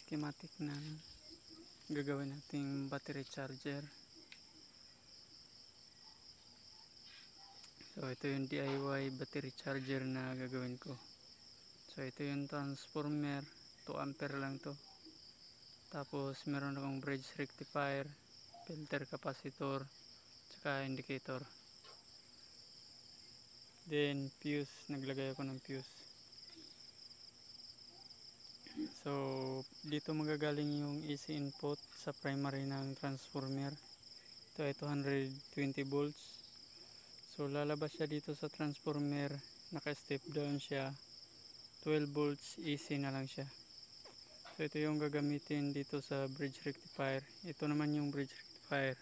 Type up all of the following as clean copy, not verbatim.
schematic ng gagawin nating battery charger. So ito yung DIY battery charger na gagawin ko. So ito yung transformer, 2 ampere lang to. Tapos meron akong bridge rectifier, filter capacitor, tsaka indicator. Then fuse, naglagay ako ng fuse. So dito magagaling yung AC input sa primary ng transformer. Ito ay 220 volts. So lalabas siya dito sa transformer, naka-step down siya, 12 volts AC na lang siya. So ito yung gagamitin dito sa bridge rectifier. Ito naman yung bridge rectifier.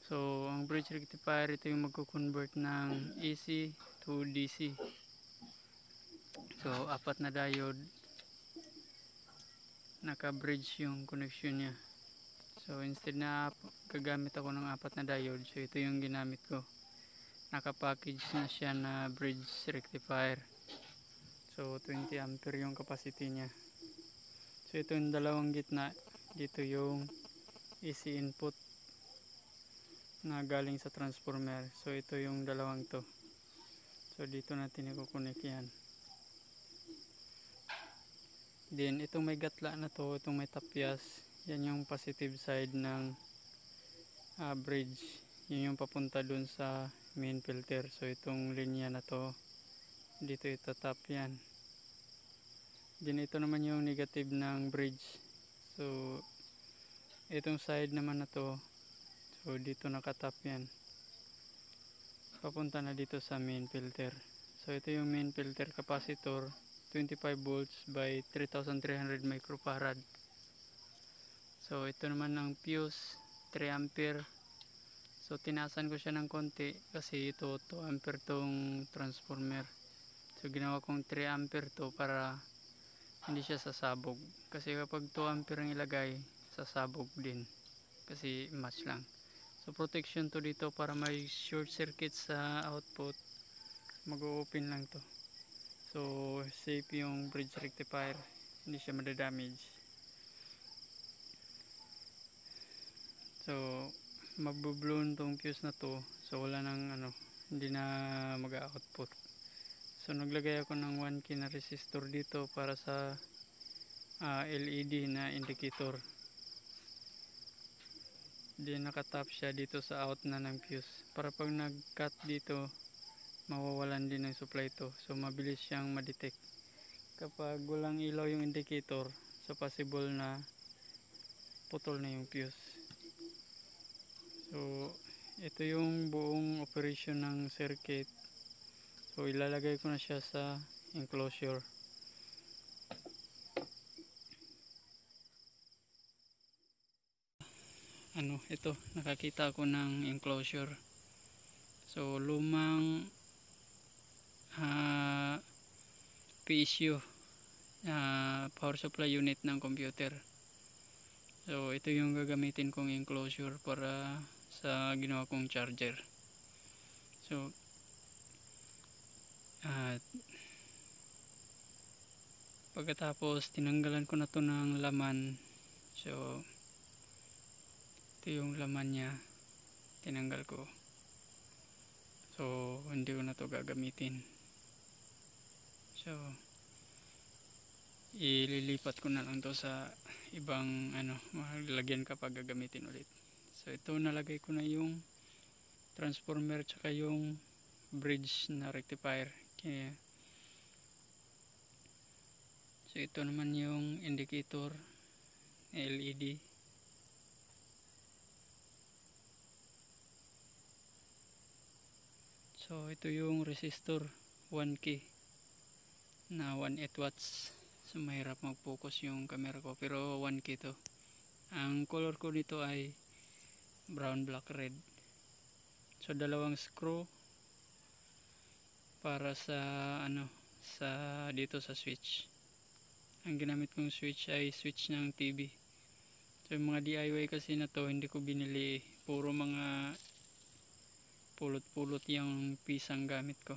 So ang bridge rectifier, ito yung magko-convert ng AC to DC. So 4 na diode, naka-bridge yung connection niya. So instead na gagamit ako ng 4 na diode, so ito yung ginamit ko. Naka-package na siya na bridge rectifier. So 20 ampere yung capacity niya. So ito yung dalawang gitna, dito yung AC input na galing sa transformer. So ito yung dalawang to. So dito natin i-connect yan. Then itong may gatla na to, itong may tapyas, yan yung positive side ng bridge. Yun yung papunta dun sa main filter. So itong linya na to, dito itatap yan. Then ito naman yung negative ng bridge. So itong side naman na to, so dito nakatap yan, papunta na dito sa main filter. So ito yung main filter capacitor, 25 volts by 3300 microfarad. So ito naman ang fuse, 3 ampere. So tinasan ko siya ng konti kasi ito 2 ampere tong transformer. So ginawa kong 3 ampere to para hindi siya sasabog. Kasi kapag 2 ampere ang ilagay, sasabog din. Kasi match lang. So protection to dito para may short circuit sa output, mag-open lang to. So safe yung bridge rectifier, hindi siya madadamage. So magbublown tong fuse na to, so wala nang hindi na mag-output. So naglagay ako ng 1K na resistor dito para sa LED na indicator. Then nakatap siya dito sa out na ng fuse para pag nag-cut dito, mawawalan din ng supply to. So mabilis siyang ma-detect. Kapag walang ilaw yung indicator, so possible na putol na yung fuse. So ito yung buong operation ng circuit. So ilalagay ko na siya sa enclosure. Ito, nakakita ako ng enclosure. So lumang PSU, power supply unit ng computer. So ito yung gagamitin kong enclosure para sa ginawa kong charger. So pagkatapos tinanggalan ko na to ng laman. So ito yung laman niya, tinanggal ko. So hindi ko na to gagamitin. So ililipat ko na lang to sa ibang maglagyan kapag gagamitin ulit. So ito, nalagay ko na yung transformer tsaka yung bridge na rectifier. Okay. So ito naman yung indicator LED. So ito yung resistor 1K na 1.8 watts. So mahirap mag-focus yung camera ko, pero 1K to. Ang color ko nito ay brown, black, red. So dalawang screw para sa sa dito sa switch. Ang ginamit kong switch ay switch ng TV. So yung mga DIY kasi na to, hindi ko binili, puro mga pulot-pulot yung pisang gamit ko.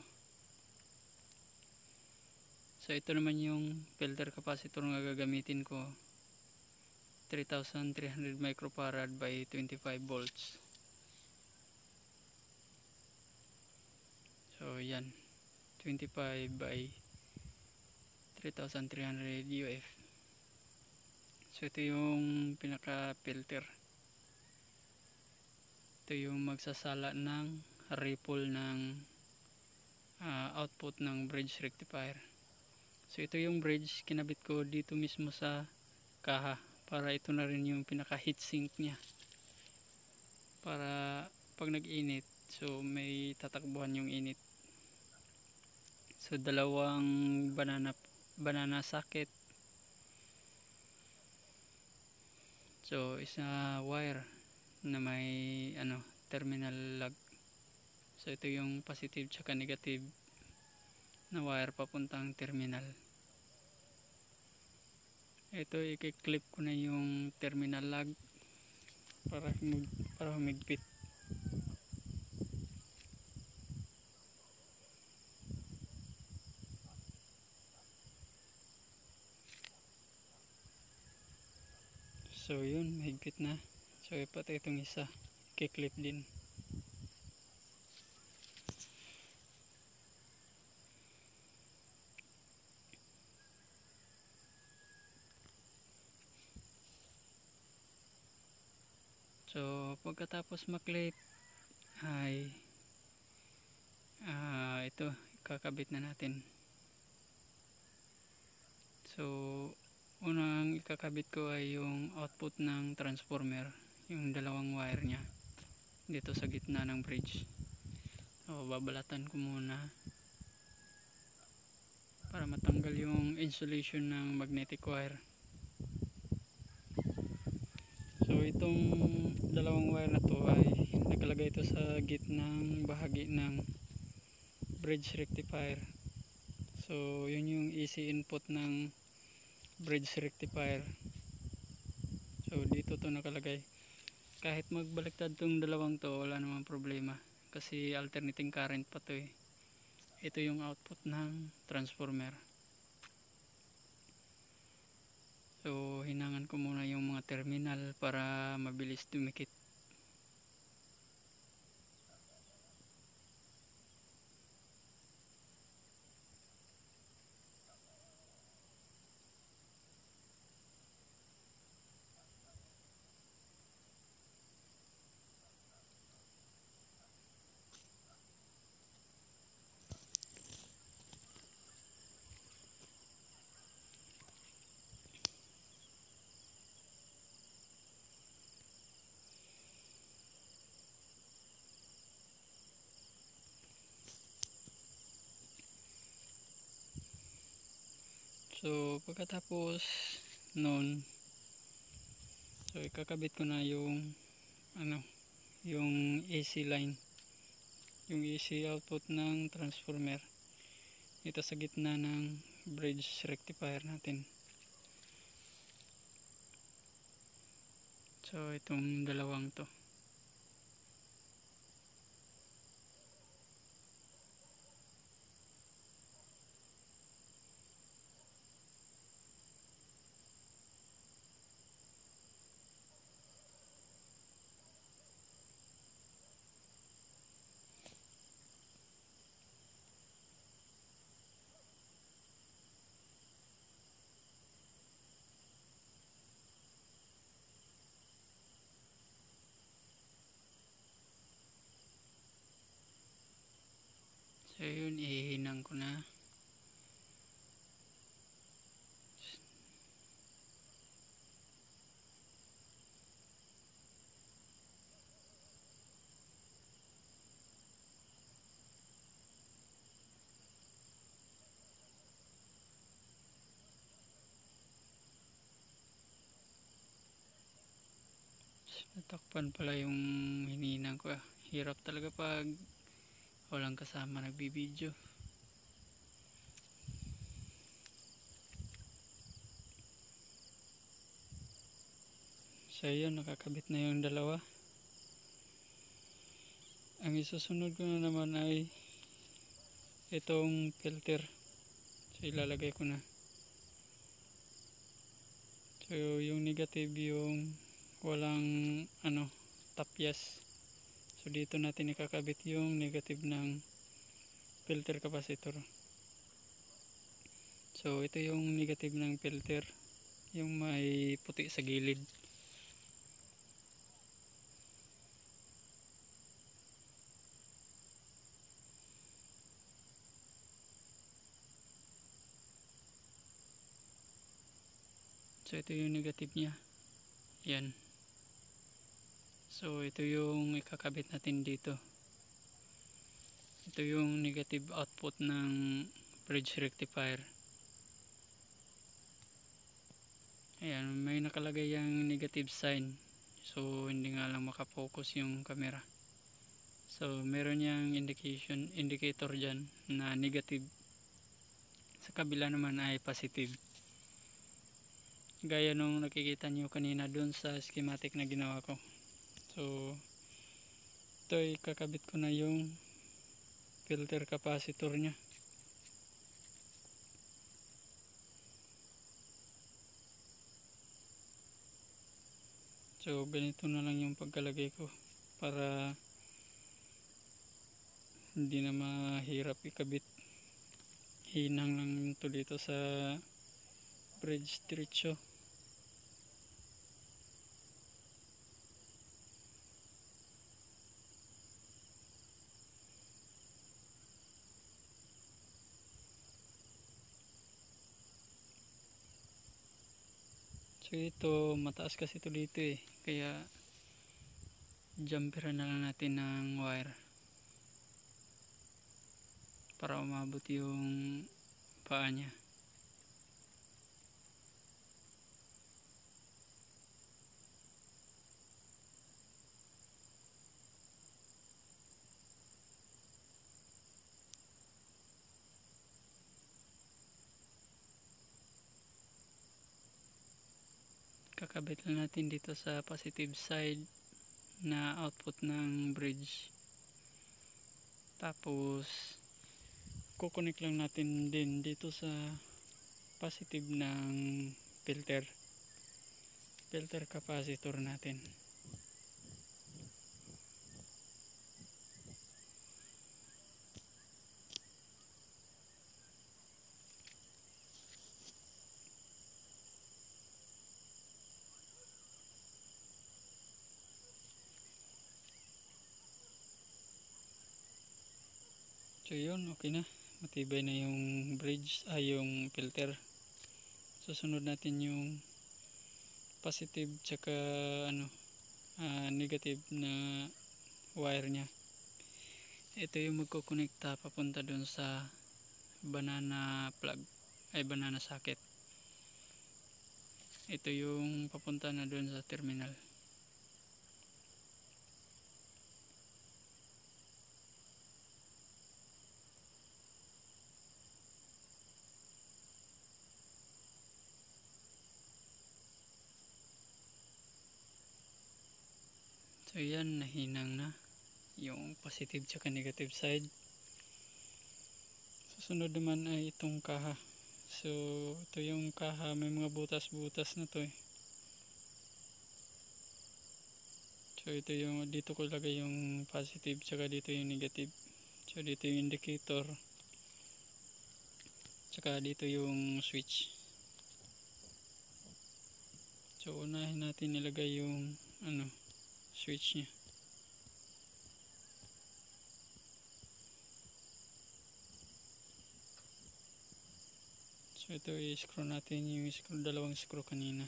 So ito naman yung filter capacitor na gagamitin ko, 3300 microfarad by 25 volts. So yan, 25 by 3300 UF. So ito yung pinaka filter, ito yung magsasala ng ripple ng output ng bridge rectifier. So ito yung bridge, kinabit ko dito mismo sa kaha, para ito na rin yung pinaka heatsink nya, para pag nag-init, so may tatakbuhan yung init. So dalawang banana socket, so isa wire na may terminal lag. So ito yung positive tsaka negative na wire papuntang terminal. Ito i-clip ko na yung terminal lag para humigpit. So yun, mahigpit na. So pati itong isa i-clip din. So pagkatapos maklip ay ito kakabit na natin. So unang ikakabit ko ay yung output ng transformer, yung dalawang wire nya dito sa gitna ng bridge. So babalatan ko muna para matanggal yung insulation ng magnetic wire. So itong dalawang wire na to ay nakalagay ito sa gitnang bahagi ng bridge rectifier. So yun yung AC input ng bridge rectifier. So dito to nakalagay. Kahit magbaliktad tong dalawang to, wala namang problema kasi alternating current pa to eh. Ito yung output ng transformer. So hinangan ko muna yung mga terminal para mabilis dumikit. So pagkatapos nun, so ikakabit ko na yung yung AC line, yung AC output ng transformer dito sa gitna ng bridge rectifier natin. So itong dalawang to. So yun, ihinang ko na. Natakpan pala yung hininang ko. Hirap talaga pag walang kasama nagbibideo. So yun, nakakabit na yung dalawa. Ang isusunod ko na naman ay itong filter. So ilalagay ko na. So yung negative yung walang tapyas. So dito natin ikakabit yung negative ng filter capacitor. So ito yung negative ng filter, yung may puti sa gilid. So ito yung negative niya. Yan. So ito yung ikakabit natin dito. Ito yung negative output ng bridge rectifier. Ayan, may nakalagay yung negative sign. So hindi nga lang makafocus yung camera. So meron yung indicator dyan na negative. Sa kabila naman ay positive. Gaya nung nakikita nyo kanina dun sa schematic na ginawa ko. So ito ay kakabit ko na yung filter capacitor nya. So ganito na lang yung pagkalagay ko para hindi na mahirap ikabit. Hinang lang ito dito sa bridge diretso. So ito, mataas kasi ito dito kaya jumper na lang natin ng wire para umabot yung paa nya. Kakabit lang natin dito sa positive side na output ng bridge. Tapos kukonek lang natin din dito sa positive ng filter capacitor natin. So yun, okay na. Matibay na yung bridge, yung filter. Susunod natin yung positive tsaka negative na wire nya. Ito yung magkukonekta papunta dun sa banana plug, banana socket. Ito yung papunta na dun sa terminal. So yan, nahinang na yung positive tsaka negative side. Susunod naman ay itong kaha. So ito yung kaha, may mga butas-butas na to So ito yung, dito ko lagay yung positive tsaka dito yung negative. So dito yung indicator tsaka dito yung switch. So unahin natin nilagay yung switch nya. So ito i-screw natin yung dalawang screw kanina.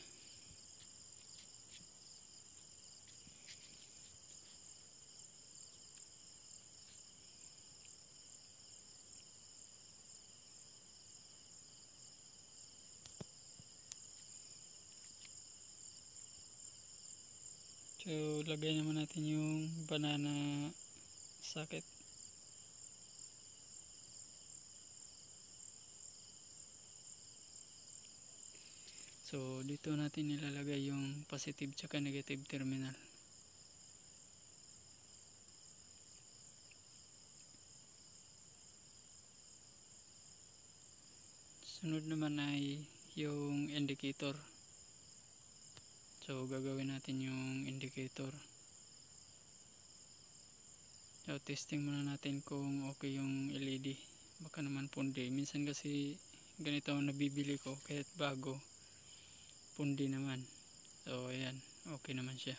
So lagay naman natin yung banana socket. So dito natin nilalagay yung positive tsaka negative terminal. Sunod naman ay yung indicator. So gagawin natin yung indicator. So testing muna natin kung okay yung LED. Baka naman pundi. Minsan kasi ganito ang nabibili ko kahit bago, pundi naman. So ayan, okay naman siya.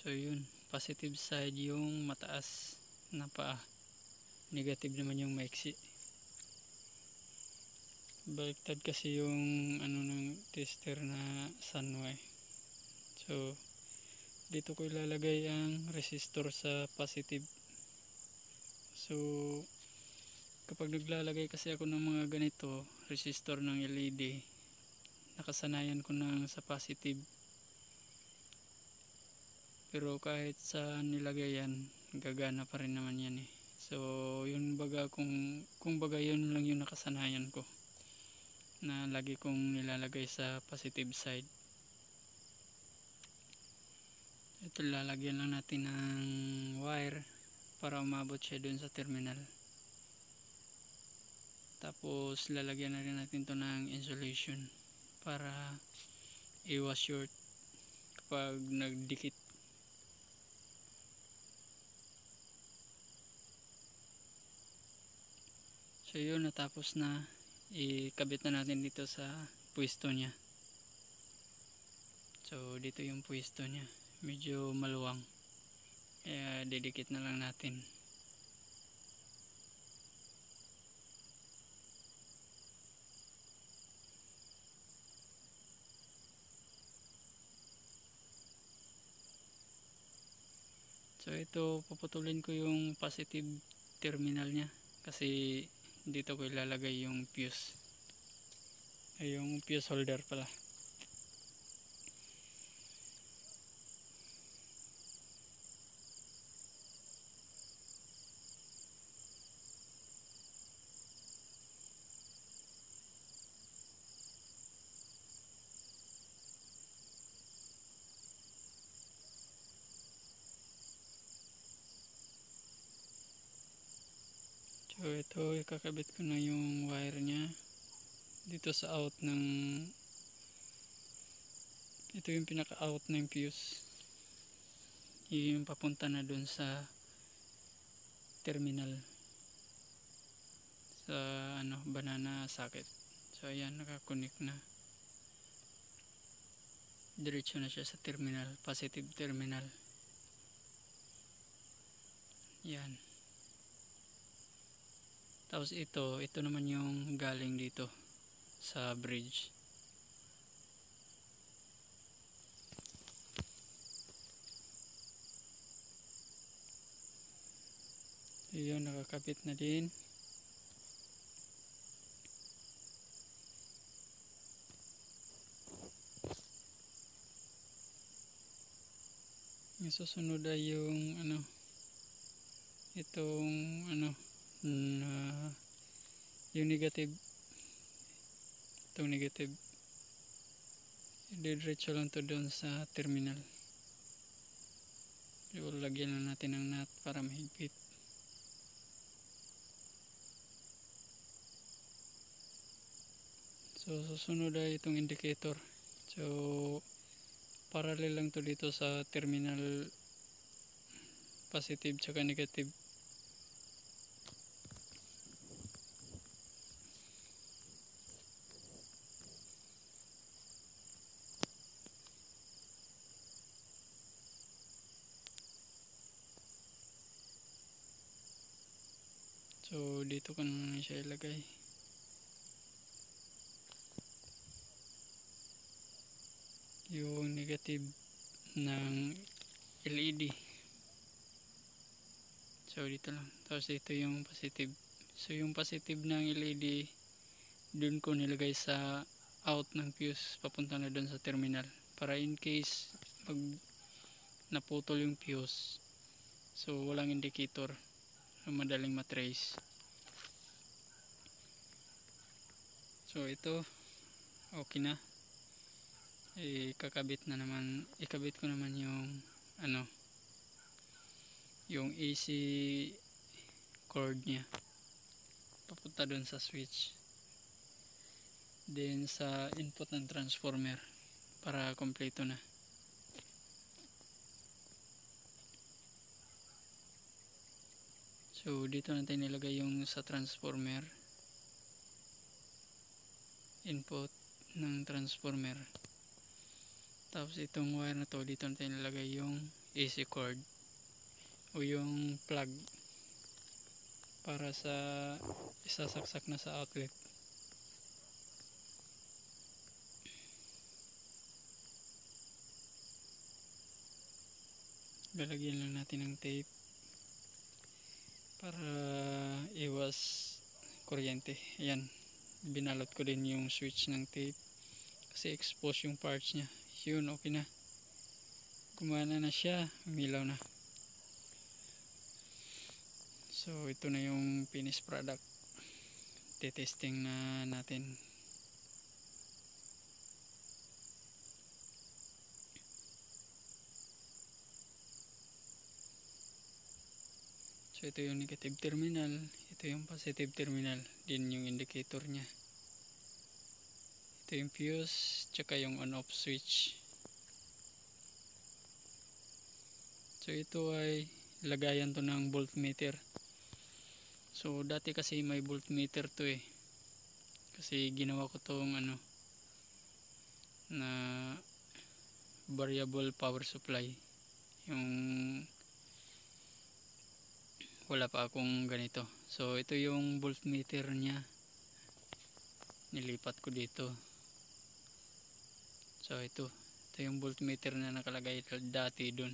So yun, positive side yung mataas na paa, negative naman yung maiksi. Baliktad kasi yung ano ng tester na Sunway. So dito ko ilalagay ang resistor sa positive. So kapag naglalagay kasi ako ng mga ganito resistor ng LED, nakasanayan ko na sa positive. Pero kahit sa nilagay yan, gagana pa rin naman yan eh. So yun baga, kung baga yun lang yung nakasanayan ko na lagi kong nilalagay sa positive side. Ito lalagyan lang natin ng wire para umabot siya dun sa terminal. Tapos lalagyan na rin natin to ng insulation para iwas short kapag nagdikit. So yun, natapos na. Ikabit na natin dito sa pwesto niya. So dito yung pwesto niya, medyo maluwang, kaya didikit na lang natin. So ito, puputulin ko yung positive terminal niya kasi dito ko ilalagay yung fuse, ay yung fuse holder pala. So ito, ikakabit ko na yung wire niya dito sa out ng, ito yung pinaka out ng fuse, yung papunta na dun sa terminal, sa ano, banana socket. So ayan, nakakonect na, diretso na siya sa terminal, positive terminal. Yan. Tapos ito naman yung galing dito sa bridge. Ayun, nakakapit na din. Yung susunod ay yung ano, itong ano, yung negative. Itong negative, diretso lang to doon sa terminal. So, lagyan na natin ng nut para mahigpit. So susunod ay itong indicator. So parallel lang to dito sa terminal positive tsaka negative. So dito ko naman siya ilagay. Yung negative ng LED. So dito lang. Tapos ito yung positive. So yung positive ng LED, dun ko nilagay sa out ng fuse papunta na dun sa terminal. Para in case pag naputol yung fuse, so walang indicator, madaling matrace. So ito, okay na. Ikabit ko naman yung ano, yung AC cord nya papunta dun sa switch, then sa input ng transformer para kompleto na. So dito natin nilagay yung sa transformer, input ng transformer. Tapos itong wire na to, dito natin nilagay yung AC cord o yung plug para sa isasaksak na sa outlet. Lalagyan lang natin ng tape para iwas kuryente. Ayan, binalot ko din yung switch ng tape kasi expose yung parts nya. Yun, okay na, gumana na siya, umilaw na. So ito na yung finished product, testing na natin. So ito yung negative terminal, ito yung positive terminal, din yung indicator nya. Ito yung fuse, tsaka yung on off switch. So ito ay lagayan to ng voltmeter. So dati kasi may voltmeter to kasi ginawa ko tong na variable power supply, yung wala pa akong ganito. So ito yung voltmeter nya, nilipat ko dito. So ito yung voltmeter na nakalagay dati dun,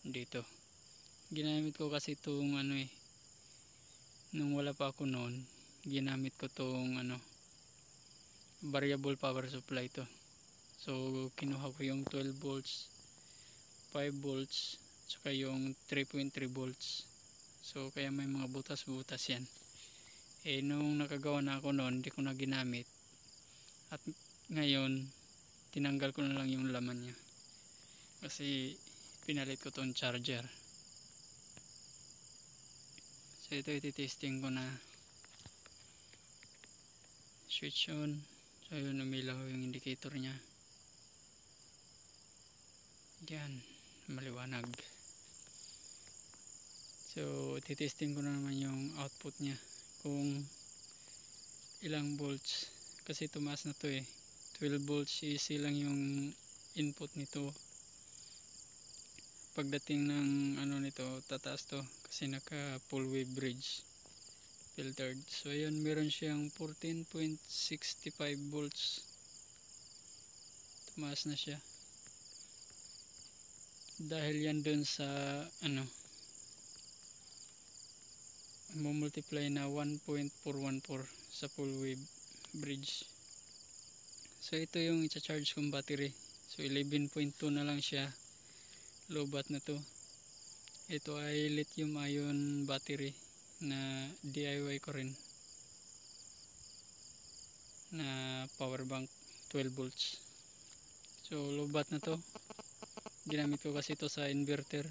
dito. Ginamit ko kasi itong nung wala pa ako noon, ginamit ko tong variable power supply to. So kinuha ko yung 12 volts, 5 volts, saka yung 3.3 volts. So kaya may mga butas-butas yan. Nung nakagawa na ako noon, hindi ko na ginamit. At ngayon, tinanggal ko na lang yung laman niya. Kasi pinalit ko tong charger. So ito iti-testing ko na. Switch on. So yun, umilaw yung indicator niya. Yan, maliwanag. So iti-testing ko na naman yung output niya, kung ilang volts. Kasi tumaas na to 12 volts AC lang yung input nito. Pagdating ng nito, tataas to kasi naka full wave bridge filtered. So ayun, meron siyang 14.65 volts. Tumaas na siya. Dahil yan dun sa multiply na 1.414 sa full wave bridge. So ito yung i-charge kong battery. So 11.2 na lang siya. Low bat na to. Ito ay lithium ion battery na DIY ko rin, na power bank 12 volts. So low bat na to. Ginamit ko kasi ito sa inverter.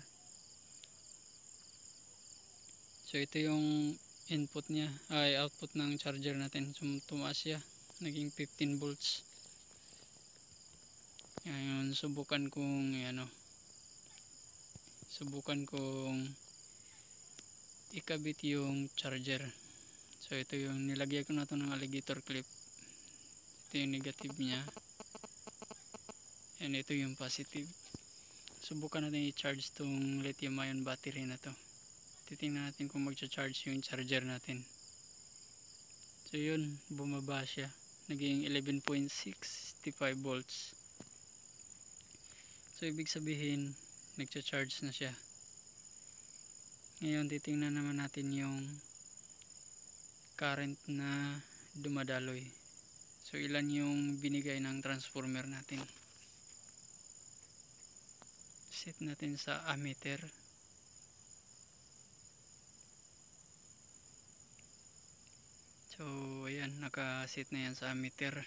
So ito yung input niya, ay output ng charger natin. So tumaas siya, naging 15 volts. Ngayon subukan kong ikabit yung charger. So ito yung nilagyan ko na to ng alligator clip. Ito yung negative nya, and ito yung positive. Subukan natin i-charge tong lithium ion battery na to. Titingnan natin kung mag-charge yung charger natin. So yun, bumaba siya, naging 11.65 volts. So ibig sabihin, nag-charge na siya. Ngayon titingnan naman natin yung current na dumadaloy. So ilan yung binigay ng transformer natin. Set natin sa ammeter. So ayan, naka-set na yan sa ammeter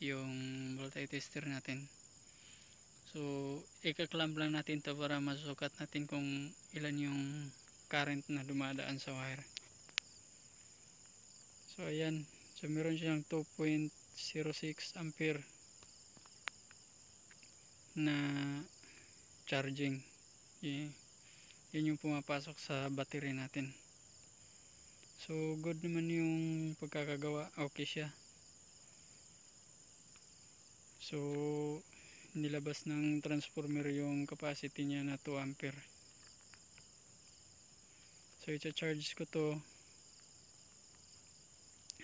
yung voltage tester natin. So So ika-clamp lang natin to para masukat natin kung ilan yung current na dumadaan sa wire. So ayan, so meron siyang 2.06 ampere na charging. Yun yung pumapasok sa battery natin. So good naman yung pagkakagawa, okay siya. So nilabas ng transformer yung capacity niya na 2 ampere. So i-charge ko to.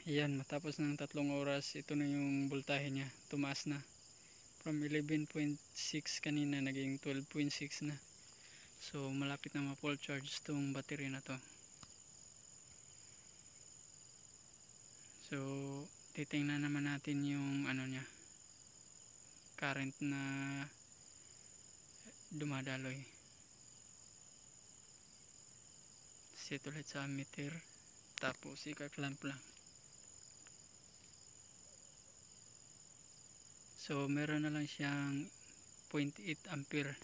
Ayan, matapos ng 3 oras, ito na yung voltahe niya, tumaas na. From 11.6 kanina, naging 12.6 na. So malapit na ma-full charge tong battery na to. So titingnan naman natin yung ano niya, current na dumadaloy. Set ulit sa ammeter, tapos ika-clamp lang. So meron na lang siyang 0.8 ampere.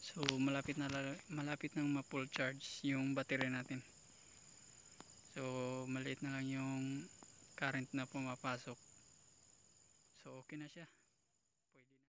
So malapit nang ma-full charge yung battery natin. So maliit na lang yung current na pumapasok. So okay na siya.